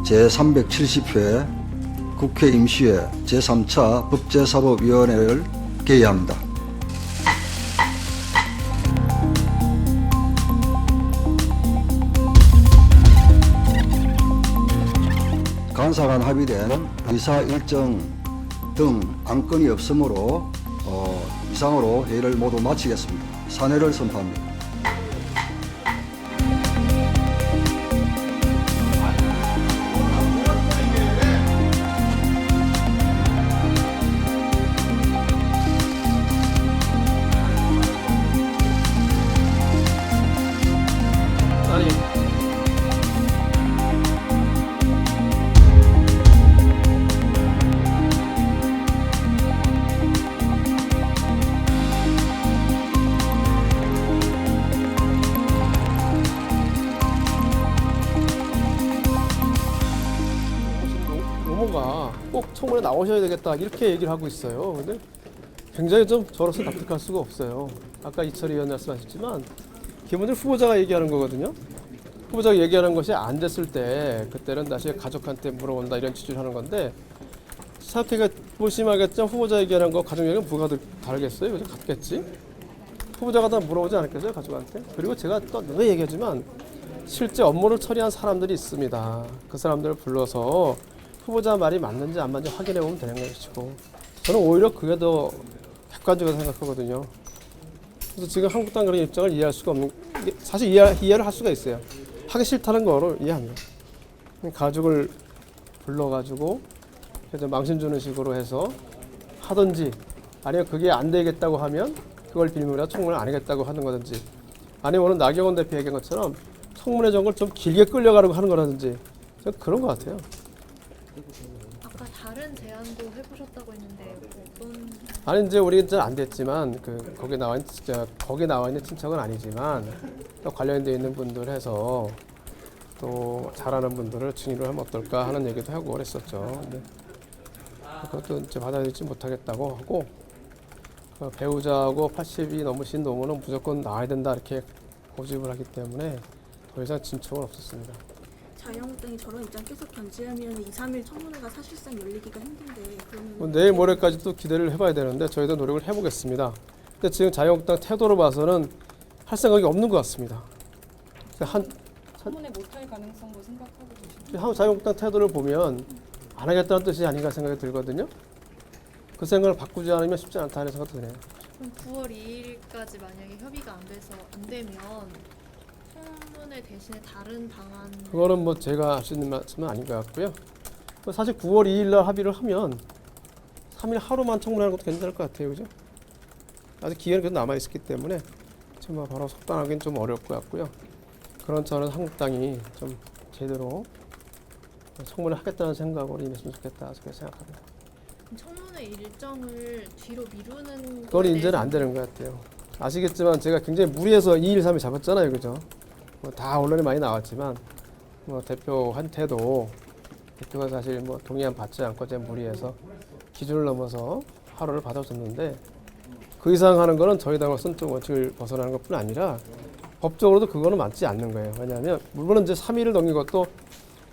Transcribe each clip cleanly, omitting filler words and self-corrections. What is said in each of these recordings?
제370회 국회 임시회 제3차 법제사법위원회를 개의합니다. 간사 간 합의된 의사 일정 등 안건이 없으므로 이상으로 회의를 모두 마치겠습니다. 산회를 선포합니다. 노모가 꼭 청문회 나오셔야 되겠다 이렇게 얘기를 하고 있어요. 근데 굉장히 좀 저로서 납득할 수가 없어요. 아까 이철희 의원 말씀하셨지만 기본적으로 후보자가 얘기하는 거거든요. 후보자가 얘기하는 것이 안 됐을 때 그때는 다시 가족한테 물어본다 이런 취지를 하는 건데 사태가 보시면 알겠지만 후보자 얘기하는 거 가족 얘기는 누가 다르겠어요? 그죠? 같겠지? 후보자가 다 물어보지 않았겠어요? 가족한테? 그리고 제가 또 늘 얘기하지만 실제 업무를 처리한 사람들이 있습니다. 그 사람들을 불러서 후보자 말이 맞는지 안 맞는지 확인해 보면 되는 것이고 저는 오히려 그게 더 객관적으로 생각하거든요. 그래서 지금 한국당 그런 입장을 이해할 수가 없는 사실 이해를 할 수가 있어요. 하기 싫다는 거를 이해합니다. 가족을 불러가지고 망신 주는 식으로 해서 하든지 아니면 그게 안 되겠다고 하면 그걸 빌미로 청문을 안 하겠다고 하는 거든지 아니면 오늘 나경원 대표 얘기한 것처럼 청문회 정을 좀 길게 끌려가려고 하는 거라든지 그런 것 같아요. 아까 다른 제안도 해보셨다고 했는데 어떤? 아니 이제 우리 이제 안 됐지만 거기 나와 있는 친척은 아니지만 또 관련돼 있는 분들 해서 또 잘하는 분들을 증인으로 하면 어떨까 하는 얘기도 하고 그랬었죠. 근데 그것도 이제 받아들이지 못하겠다고 하고 배우자하고 80이 넘으신 노무는 무조건 나와야 된다 이렇게 고집을 하기 때문에 더 이상 진척은 없었습니다. 자유한국당이 저런 입장 계속 견지하면 2, 3일 청문회가 사실상 열리기가 힘든데 그러면 내일 모레까지 또 기대를 해봐야 되는데 저희도 노력을 해보겠습니다. 근데 지금 자유한국당 태도로 봐서는 할 생각이 없는 것 같습니다. 청문회 못할 가능성도 생각하고 계십니까? 자유한국당 태도를 보면 안 하겠다는 뜻이 아닌가 생각이 들거든요. 그 생각을 바꾸지 않으면 쉽지 않다는 생각도 드네요. 그럼 9월 2일까지 만약에 협의가 안 되면 청문회 대신에 다른 방안? 그거는 뭐 제가 할 수 있는 말씀은 아닌 것 같고요. 사실 9월 2일 날 합의를 하면 3일 하루만 청문하는 것도 괜찮을 것 같아요, 그죠? 아직 기회는 계속 남아 있기 때문에 지금 바로 속단하기는 좀 어려울 것 같고요. 그런 차원에서 한국당이 좀 제대로 청문회 하겠다는 생각으로 임했으면 좋겠다 그렇게 생각합니다. 청문회 일정을 뒤로 미루는 그건 이제는 안 되는 것 같아요. 아시겠지만 제가 굉장히 무리해서 2일, 3일 잡았잖아요, 그죠? 다 언론에 많이 나왔지만 대표한테도 대표가 사실 동의안 받지 않고 제가 무리해서 기준을 넘어서 하루를 받아줬는데 그 이상 하는 거는 저희 당으로서는 좀 원칙을 벗어나는 것뿐 아니라 법적으로도 그거는 맞지 않는 거예요. 왜냐하면 물론 이제 3일을 넘긴 것도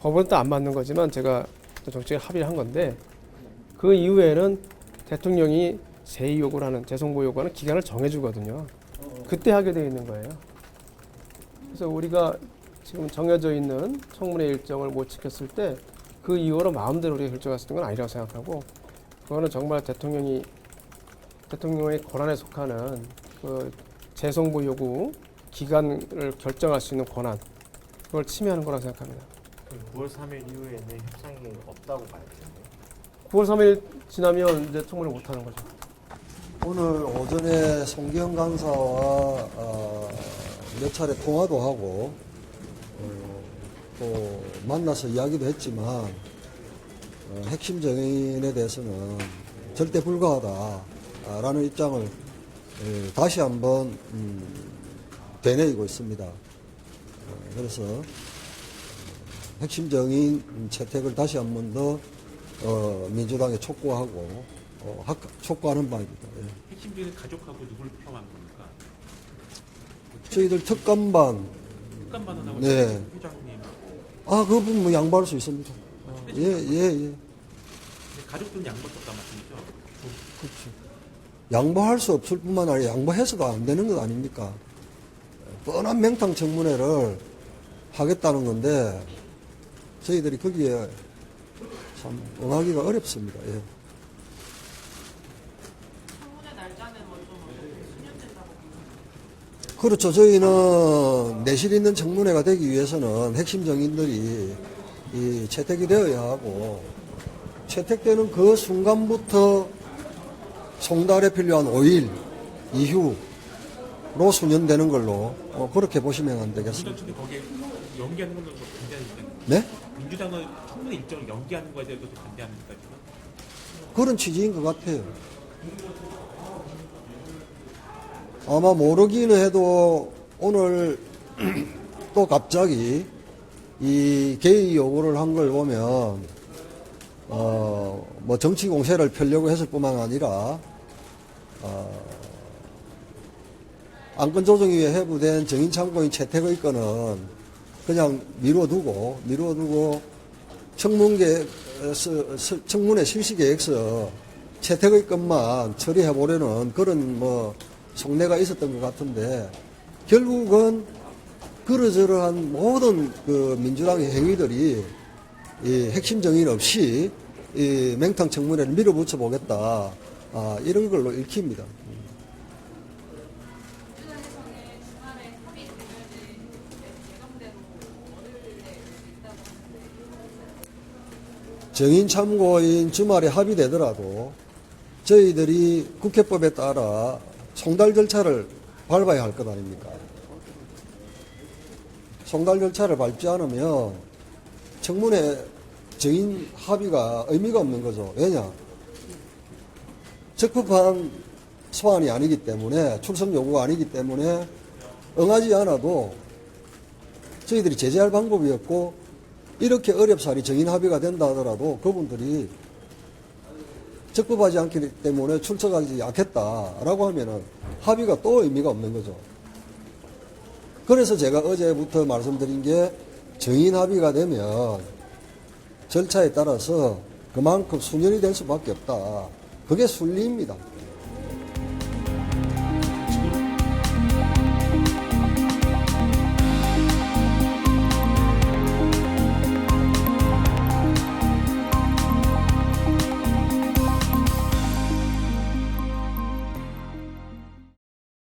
법은 또 안 맞는 거지만 제가 정치에 합의를 한 건데 그 이후에는 대통령이 재의 요구를 하는 재송보 요구하는 기간을 정해주거든요. 그때 하게 돼 있는 거예요. 그래서 우리가 지금 정해져 있는 청문회 일정을 못 지켰을 때 그 이후로 마음대로 우리가 결정할 수 있는 건 아니라고 생각하고 그거는 정말 대통령의 권한에 속하는 그 재송보 요구 기간을 결정할 수 있는 권한 그걸 침해하는 거라고 생각합니다. 9월 3일 이후에는 협상이 없다고 봐야 되겠네요. 9월 3일 지나면 이제 청문회 못 하는 거죠. 오늘 오전에 송기영 간사와 몇 차례 통화도 하고 또 만나서 이야기도 했지만 핵심 정인에 대해서는 절대 불가하다라는 입장을 다시 한번 되뇌이고 있습니다. 그래서 핵심 정인 채택을 다시 한 번 더 민주당에 촉구하고 촉구하는 바입니다. 예. 핵심적인 가족하고 누굴 포함한 겁니까? 저희들 특감반 특감반하고 네. 회장님하고 그 부분 양보할 수 있습니다. 예. 가족들은 양보했었단 말씀이죠. 그렇죠. 양보할 수 없을 뿐만 아니라 양보해서도 안 되는 것 아닙니까? 뻔한 맹탕 청문회를 하겠다는 건데 저희들이 거기에 참 응하기가 어렵습니다. 예. 그렇죠. 저희는 내실 있는 청문회가 되기 위해서는 핵심 정인들이 이 채택이 되어야 하고 채택되는 그 순간부터 송달에 필요한 5일 이후로 수년되는 걸로 그렇게 보시면 안 되겠습니다. 민주당 측이 거기에 연기하는 건 반대하니까. 네? 민주당은 청문회 일정을 연기하는 거에 대해서도 반대합니까 지금? 그런 취지인 것 같아요. 아마 모르기는 해도 오늘 또 갑자기 이 개의 요구를 한 걸 보면 뭐 정치 공세를 펴려고 했을 뿐만 아니라 안건조정위에 회부된 정인 참고인 채택의 건은 그냥 미뤄두고 청문회 실시 계획서 채택의 건만 처리해 보려는 그런 뭐 속내가 있었던 것 같은데 결국은 그러저러한 모든 그 민주당의 행위들이 이 핵심 정인 없이 이 맹탕 청문회를 밀어붙여 보겠다 이런 걸로 읽힙니다. 정인 참고인 주말에 합의되더라도 저희들이 국회법에 따라 송달 절차를 밟아야 할 것 아닙니까? 송달 절차를 밟지 않으면 청문회 정인 합의가 의미가 없는 거죠. 왜냐? 적법한 소환이 아니기 때문에 출석 요구가 아니기 때문에 응하지 않아도 저희들이 제재할 방법이 없고 이렇게 어렵사리 정인 합의가 된다 하더라도 그분들이 적법하지 않기 때문에 출석하지 않겠다라고 하면은 합의가 또 의미가 없는 거죠. 그래서 제가 어제부터 말씀드린 게 정인 합의가 되면 절차에 따라서 그만큼 수년이 될 수밖에 없다. 그게 순리입니다.